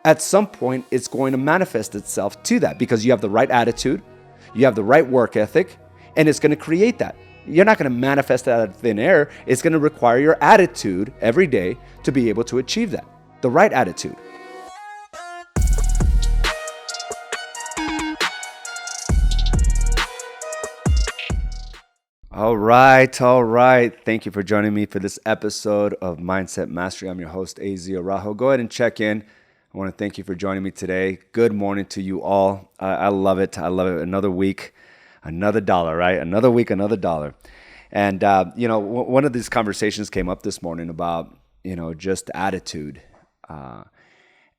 at some point it's going to manifest itself to that because you have the right attitude, you have the right work ethic, and it's going to create that. You're not going to manifest that out of thin air. It's going to require your attitude every day to be able to achieve that, the right attitude. All right. Thank you for joining me for this episode of Mindset Mastery. I'm your host, Araujo. Go ahead and check in. I want to thank you for joining me today. Good morning to you all. I love it. Another week, another dollar, right? Another week, another dollar. And, one of these conversations came up this morning about, just attitude.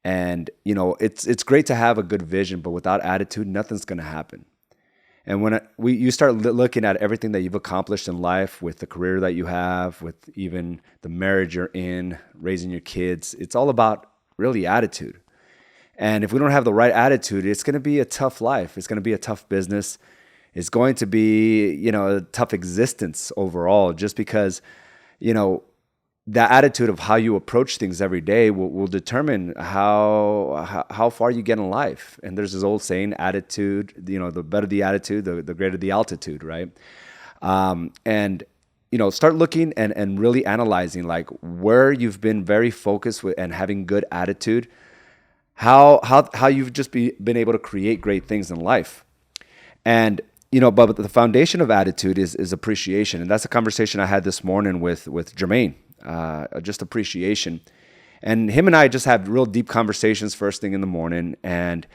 It's great to have a good vision, but without attitude, nothing's going to happen. And when you start looking at everything that you've accomplished in life, with the career that you have, with even the marriage you're in, raising your kids, it's all about really attitude. And if we don't have the right attitude, it's going to be a tough life. It's going to be a tough business. It's going to be, a tough existence overall, just because, the attitude of how you approach things every day will determine how far you get in life. And there's this old saying, attitude, the better the attitude, the greater the altitude, right? Start looking and really analyzing like where you've been very focused with and having good attitude, how you've just been able to create great things in life. And but the foundation of attitude is appreciation. And that's a conversation I had this morning with Jermaine. Just appreciation. And him and I just have real deep conversations first thing in the morning. And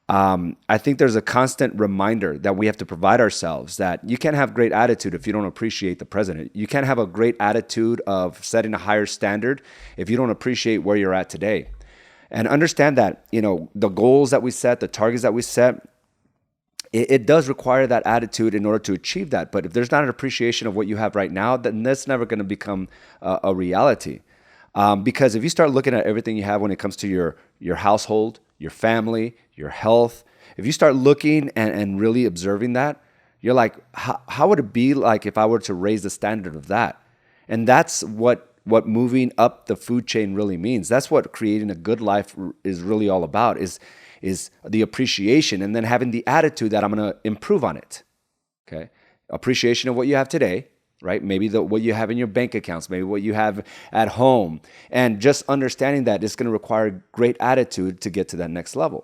I think there's a constant reminder that we have to provide ourselves that you can't have great attitude if you don't appreciate the present. You can't have a great attitude of setting a higher standard if you don't appreciate where you're at today. And understand that, the goals that we set, the targets that we set, it does require that attitude in order to achieve that. But if there's not an appreciation of what you have right now, then that's never going to become a reality. Because if you start looking at everything you have when it comes to your household, your family, your health, if you start looking and really observing that, you're like, how would it be like if I were to raise the standard of that? And that's what moving up the food chain really means. That's what creating a good life is really all about, is the appreciation, and then having the attitude that I'm going to improve on it. Okay, appreciation of what you have today, right? Maybe what you have in your bank accounts, maybe what you have at home, and just understanding that it's going to require great attitude to get to that next level.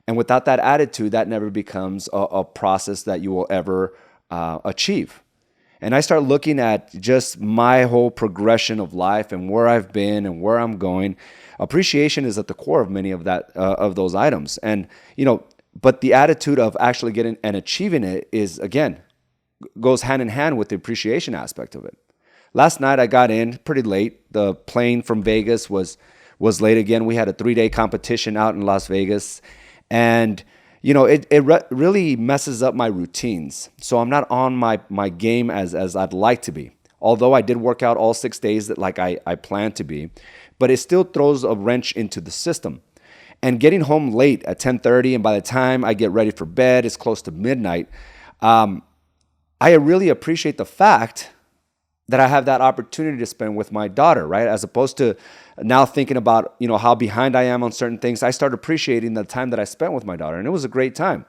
And without that attitude, that never becomes a process that you will ever achieve. And I start looking at just my whole progression of life and where I've been and where I'm going. Appreciation is at the core of many of those items. And, but the attitude of actually getting and achieving it is, again, goes hand in hand with the appreciation aspect of it. Last night I got in pretty late. The plane from Vegas was late again. We had a 3-day competition out in Las Vegas. And it really messes up my routines. So I'm not on my game as I'd like to be. Although I did work out all 6 days like I planned to be, but it still throws a wrench into the system. And getting home late at 10:30, and by the time I get ready for bed, it's close to midnight. I really appreciate the fact that I have that opportunity to spend with my daughter, right? As opposed to now thinking about, how behind I am on certain things, I start appreciating the time that I spent with my daughter, and it was a great time.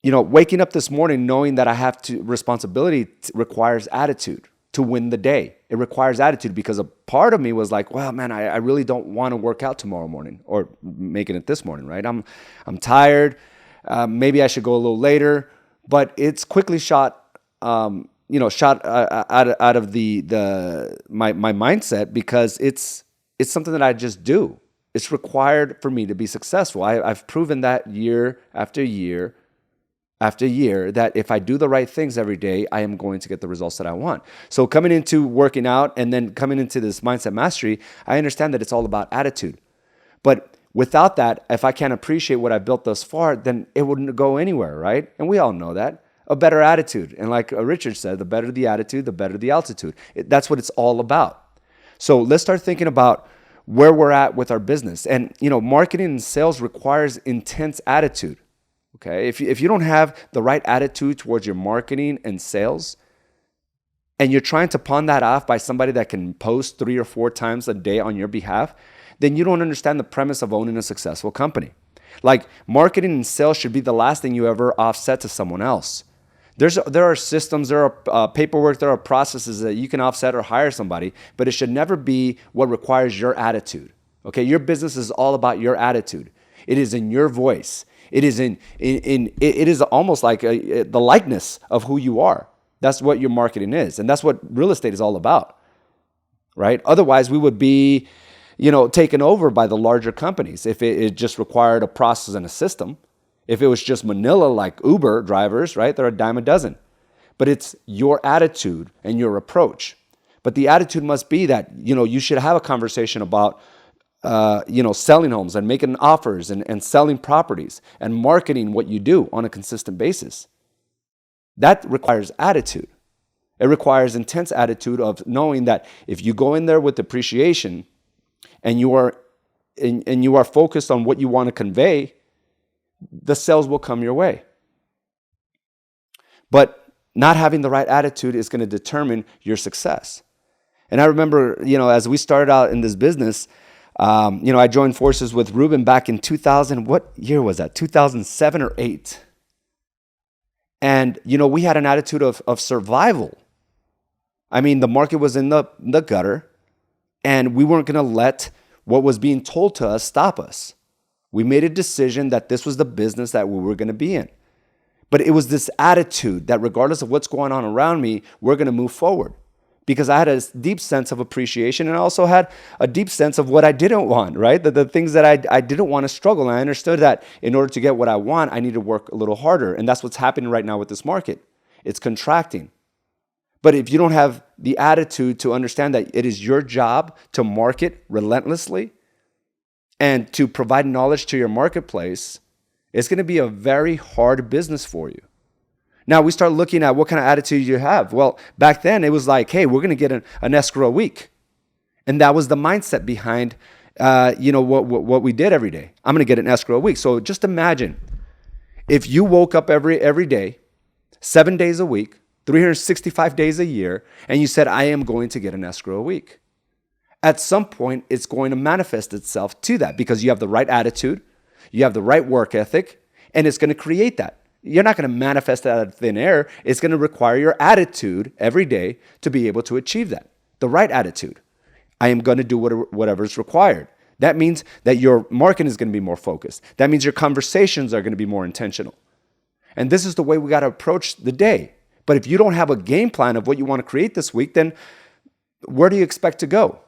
Waking up this morning knowing that I have responsibility requires attitude to win the day. It requires attitude because a part of me was like, well, man, I really don't want to work out tomorrow morning or making it this morning, right? I'm tired. Maybe I should go a little later, but it's quickly shot out of my mindset because it's something that I just do. It's required for me to be successful. I've proven that year after year after year that if I do the right things every day, I am going to get the results that I want. So coming into working out and then coming into this mindset mastery, I understand that it's all about attitude. But without that, if I can't appreciate what I've built thus far, then it wouldn't go anywhere, right? And we all know that. A better attitude. And like Richard said, the better the attitude, the better the altitude. That's what it's all about. So let's start thinking about where we're at with our business. And, marketing and sales requires intense attitude. Okay. If you don't have the right attitude towards your marketing and sales, and you're trying to pawn that off by somebody that can post 3 or 4 times a day on your behalf, then you don't understand the premise of owning a successful company. Like, marketing and sales should be the last thing you ever offset to someone else. There are systems, there are paperwork, there are processes that you can offset or hire somebody, but it should never be what requires your attitude. Okay, your business is all about your attitude. It is in your voice. It is it is almost like the likeness of who you are. That's what your marketing is, and that's what real estate is all about, right? Otherwise, we would be, taken over by the larger companies if it just required a process and a system. If it was just Manila like Uber drivers, right? They're a dime a dozen. But it's your attitude and your approach. But the attitude must be that, you should have a conversation about, selling homes and making offers and selling properties and marketing what you do on a consistent basis. That requires attitude. It requires intense attitude of knowing that if you go in there with appreciation and you are focused on what you want to convey, the sales will come your way. But not having the right attitude is going to determine your success. And I remember, as we started out in this business, I joined forces with Ruben back in 2000. What year was that? 2007 or 8. And, we had an attitude of survival. I mean, the market was in the gutter, and we weren't going to let what was being told to us stop us. We made a decision that this was the business that we were going to be in. But it was this attitude that regardless of what's going on around me, we're going to move forward. Because I had a deep sense of appreciation, and I also had a deep sense of what I didn't want, right? The things that I didn't want to struggle. And I understood that in order to get what I want, I need to work a little harder. And that's what's happening right now with this market. It's contracting. But if you don't have the attitude to understand that it is your job to market relentlessly and to provide knowledge to your marketplace, it's going to be a very hard business for you. Now, we start looking at what kind of attitude you have. Well, back then, it was like, hey, we're going to get an escrow a week. And that was the mindset behind what we did every day. I'm going to get an escrow a week. So just imagine if you woke up every day, 7 days a week, 365 days a year, and you said, I am going to get an escrow a week. At some point, it's going to manifest itself to that because you have the right attitude, you have the right work ethic, and it's going to create that. You're not going to manifest that out of thin air. It's going to require your attitude every day to be able to achieve that. The right attitude. I am going to do whatever is required. That means that your marketing is going to be more focused. That means your conversations are going to be more intentional. And this is the way we got to approach the day. But if you don't have a game plan of what you want to create this week, then where do you expect to go?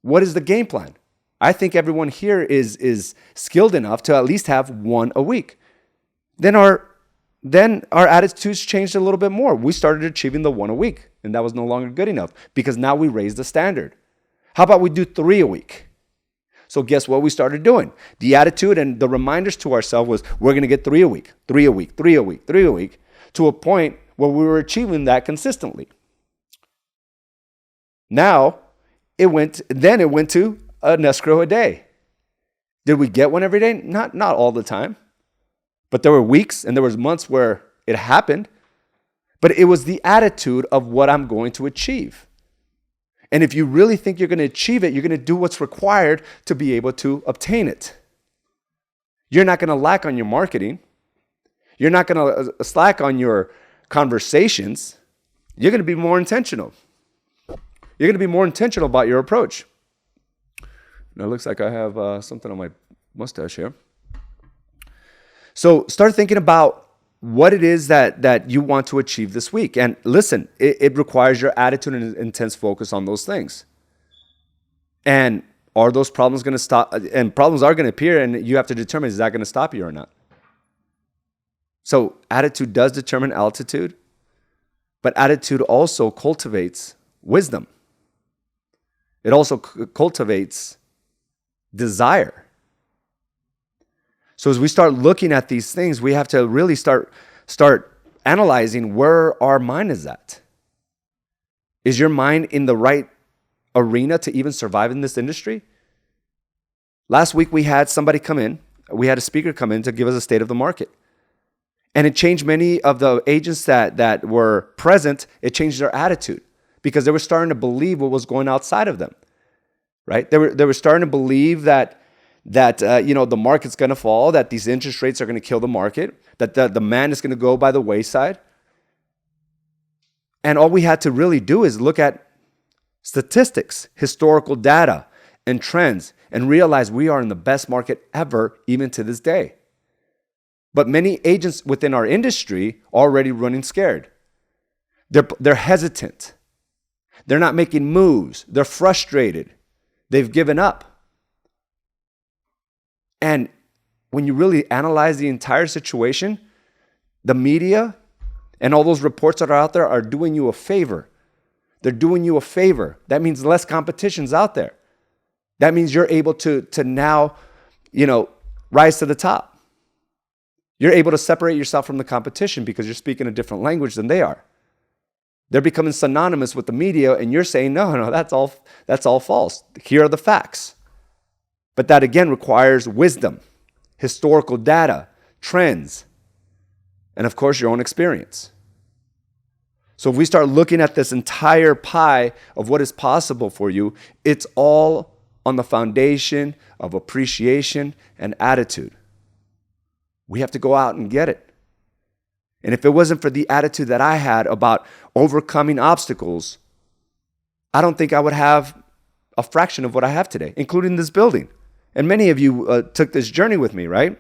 What is the game plan? I think everyone here is skilled enough to at least have one a week. Then our attitudes changed a little bit more. We started achieving the one a week, and that was no longer good enough because now we raised the standard. How about we do 3 a week? So guess what we started doing? The attitude and the reminders to ourselves was we're going to get 3 a week, 3 a week, 3 a week, 3 a week, to a point where we were achieving that consistently. Now, it went to an escrow a day. Did we get one every day? Not all the time. But there were weeks and there was months where it happened. But it was the attitude of what I'm going to achieve. And if you really think you're going to achieve it, you're going to do what's required to be able to obtain it. You're not going to lack on your marketing. You're not going to slack on your conversations. You're going to be more intentional. You're going to be more intentional about your approach. Now, it looks like I have something on my mustache here. So start thinking about what it is that you want to achieve this week. And listen, it requires your attitude and intense focus on those things. And are those problems going to stop? And problems are going to appear, and you have to determine, is that going to stop you or not? So attitude does determine altitude, but attitude also cultivates wisdom. It also cultivates desire. So as we start looking at these things, we have to really start analyzing where our mind is at. Is your mind in the right arena to even survive in this industry? Last week we had somebody come in. We had a speaker come in to give us a state of the market. And it changed many of the agents that were present. It changed their attitude because they were starting to believe what was going outside of them, right? They were starting to believe that the market's going to fall, that these interest rates are going to kill the market, that the demand is going to go by the wayside. And all we had to really do is look at statistics, historical data, and trends, and realize we are in the best market ever, even to this day. But many agents within our industry are already running scared. They're hesitant. They're not making moves. They're frustrated. They've given up. And when you really analyze the entire situation, the media and all those reports that are out there are doing you a favor. They're doing you a favor. That means less competition's out there. That means you're able to now, rise to the top. You're able to separate yourself from the competition because you're speaking a different language than they are. They're becoming synonymous with the media, and you're saying, no, that's all false. Here are the facts. But that again requires wisdom, historical data, trends, and of course your own experience. So if we start looking at this entire pie of what is possible for you, it's all on the foundation of appreciation and attitude. We have to go out and get it. And if it wasn't for the attitude that I had about overcoming obstacles, I don't think I would have a fraction of what I have today, including this building. And many of you took this journey with me, right?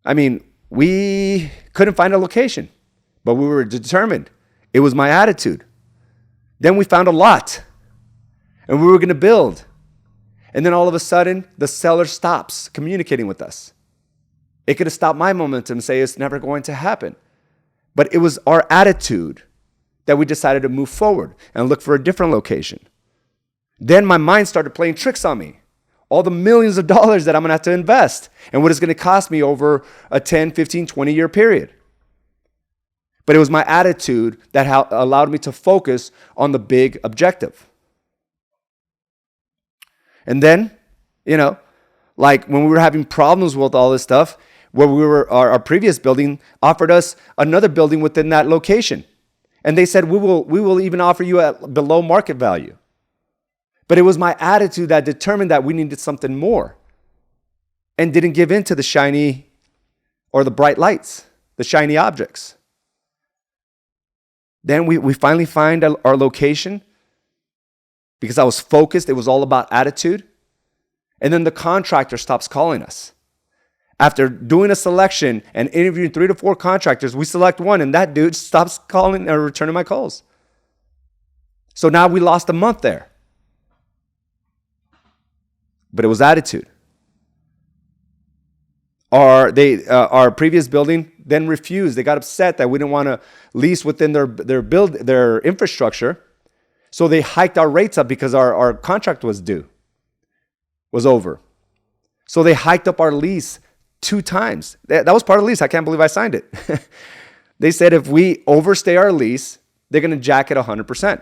I mean, we couldn't find a location, but we were determined. It was my attitude. Then we found a lot, and we were going to build. And then all of a sudden, the seller stops communicating with us. It could have stopped my momentum and say it's never going to happen. But it was our attitude that we decided to move forward and look for a different location. Then my mind started playing tricks on me. All the millions of dollars that I'm going to have to invest and what it's going to cost me over a 10, 15, 20-year period. But it was my attitude that allowed me to focus on the big objective. And then, like when we were having problems with all this stuff, where we were, our previous building offered us another building within that location. And they said, we will even offer you at below market value. But it was my attitude that determined that we needed something more and didn't give in to the shiny or the bright lights, the shiny objects. Then we finally find our location because I was focused. It was all about attitude. And then the contractor stops calling us. After doing a selection and interviewing 3 to 4 contractors, we select one, and that dude stops calling or returning my calls. So now we lost a month there. But it was attitude. Our previous building then refused. They got upset that we didn't want to lease within their infrastructure. So they hiked our rates up because our contract was over. So they hiked up our lease 2 times. That was part of the lease. I can't believe I signed it. They said if we overstay our lease, they're going to jack it 100%.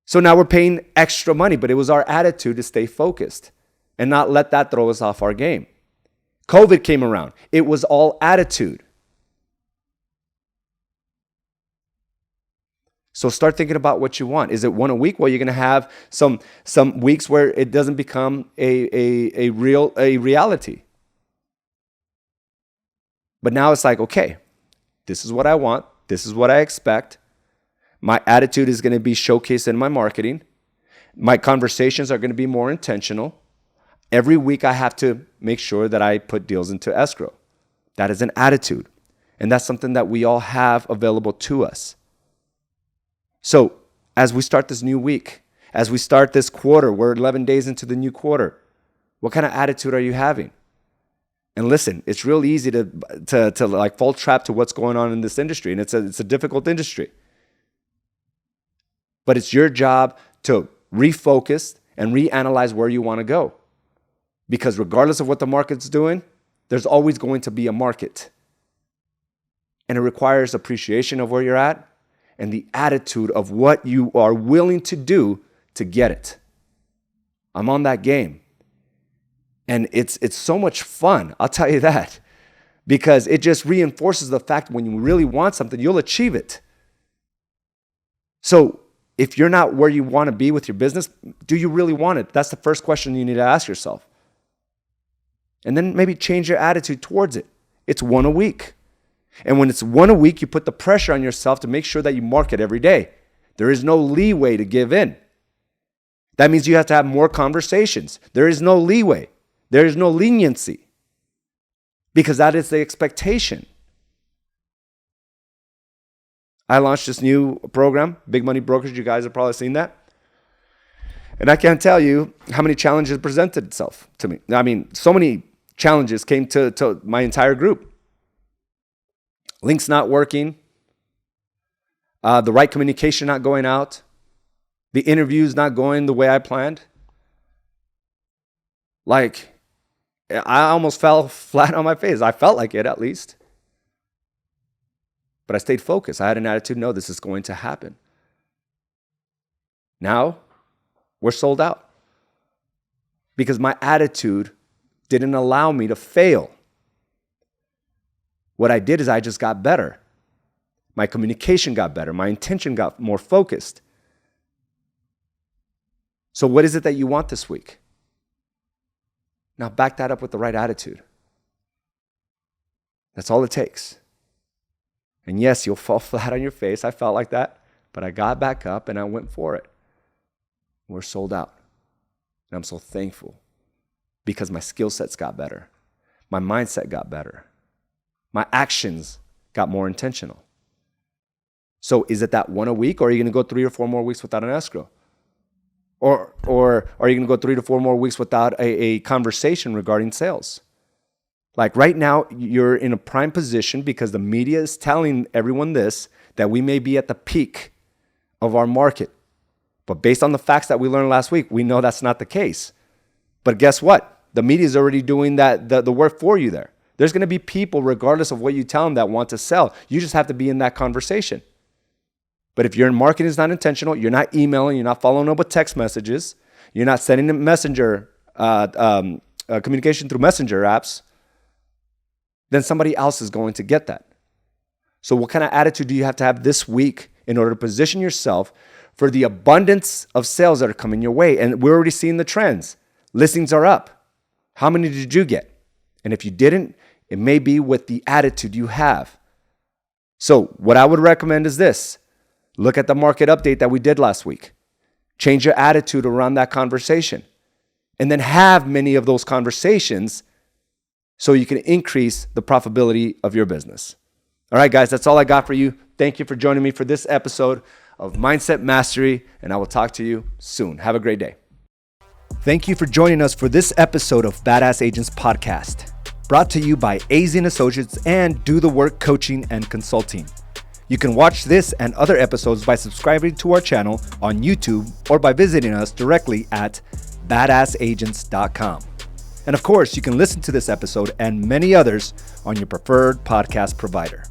So now we're paying extra money, but it was our attitude to stay focused and not let that throw us off our game. COVID came around. It was all attitude. So start thinking about what you want. Is it one a week? Well, you're going to have some weeks where it doesn't become a reality. But now it's like, okay, this is what I want. This is what I expect. My attitude is going to be showcased in my marketing. My conversations are going to be more intentional. Every week I have to make sure that I put deals into escrow. That is an attitude. And that's something that we all have available to us. So as we start this new week, as we start this quarter, we're 11 days into the new quarter. What kind of attitude are you having? And listen, it's real easy to like fall trap to what's going on in this industry. And it's a difficult industry. But it's your job to refocus and reanalyze where you want to go. Because regardless of what the market's doing, there's always going to be a market. And it requires appreciation of where you're at and the attitude of what you are willing to do to get it. I'm on that game. And it's so much fun, I'll tell you that. because it just reinforces the fact when you really want something, you'll achieve it. So if you're not where you want to be with your business, do you really want it? That's the first question you need to ask yourself. And then maybe change your attitude towards it. It's one a week. And when it's one a week, you put the pressure on yourself to make sure that you market every day. There is no leeway to give in. That means you have to have more conversations. There is no leeway. There is no leniency, because that is the expectation. I launched this new program, Big Money Brokers. You guys have probably seen that. And I can't tell you how many challenges presented itself to me. I mean, so many challenges came to my entire group. Links not working, the right communication not going out, the interviews not going the way I planned. Like, I almost fell flat on my face. I felt like it, at least. But I stayed focused. I had an attitude, no, this is going to happen. Now, we're sold out. Because my attitude didn't allow me to fail. What I did is I just got better. My communication got better. My intention got more focused. So what is it that you want this week? Now back that up with the right attitude. That's all it takes. And yes, you'll fall flat on your face. I felt like that. But I got back up and I went for it. We're sold out. And I'm so thankful because my skill sets got better. My mindset got better. My actions got more intentional. So is it that one a week, or are you going to go 3 or 4 more weeks without an escrow? Or are you going to go 3 to 4 more weeks without a conversation regarding sales? Like right now, you're in a prime position because the media is telling everyone this, that we may be at the peak of our market. But based on the facts that we learned last week, we know that's not the case. But guess what? The media is already doing the work for you there. There's going to be people, regardless of what you tell them, that want to sell. You just have to be in that conversation. But if your marketing is not intentional, you're not emailing, you're not following up with text messages, you're not sending them messenger communication through messenger apps, then somebody else is going to get that. So what kind of attitude do you have to have this week in order to position yourself for the abundance of sales that are coming your way? And we're already seeing the trends. Listings are up. How many did you get? And if you didn't, it may be with the attitude you have. So what I would recommend is this. Look at the market update that we did last week. Change your attitude around that conversation. And then have many of those conversations so you can increase the profitability of your business. All right, guys, that's all I got for you. Thank you for joining me for this episode of Mindset Mastery, and I will talk to you soon. Have a great day. Thank you for joining us for this episode of Badass Agents Podcast, brought to you by AZ & Associates and Do the Work Coaching and Consulting. You can watch this and other episodes by subscribing to our channel on YouTube or by visiting us directly at badassagents.com. And of course, you can listen to this episode and many others on your preferred podcast provider.